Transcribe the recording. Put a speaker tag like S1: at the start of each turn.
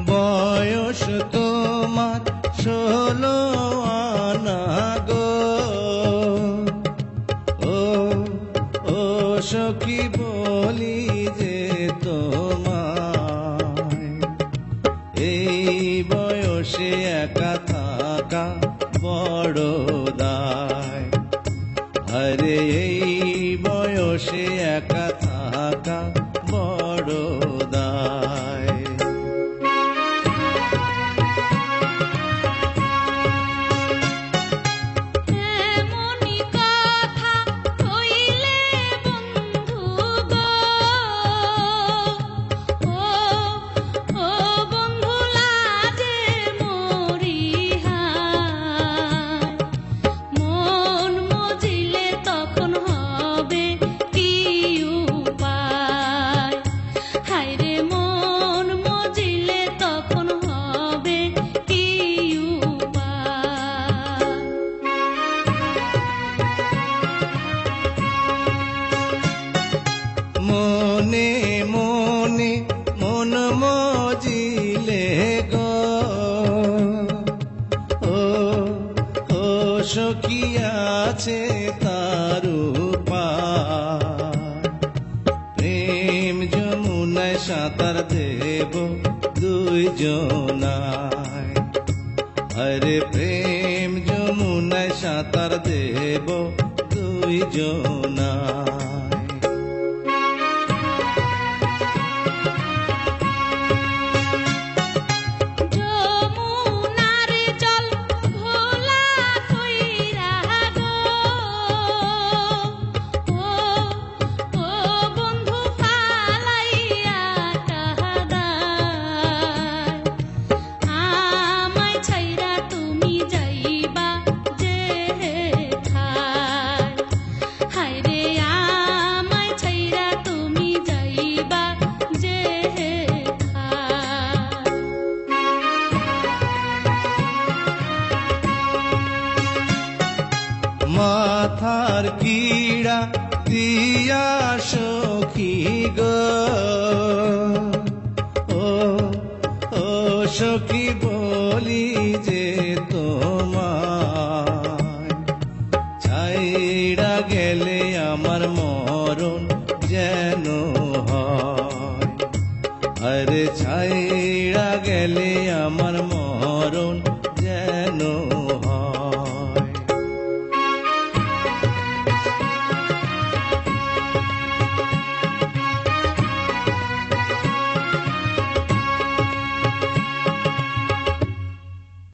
S1: বয়স তোমার 16 আনা গো, ও সখী বলি যে তোমায়, এই বয়সে একা থাকা বড় দায়। আরে এই বয়সে একা থাকা বড় দায়। মনে মনে মন মজিলে গো, ও সখী আছে তার উপায়। প্রেম যমুনায় সাঁতার দেব দুইজনায়, আরে প্রেম যমুনায় সাঁতার দেব দুইজনায়। মাথার কিড়া দিয়া সখী গো, ও সখী বলি যে তোমায়, ছাইড়া গেলে আমার মরণ যেন হয়। আরে ছাইড়া গেলে আমার মরণ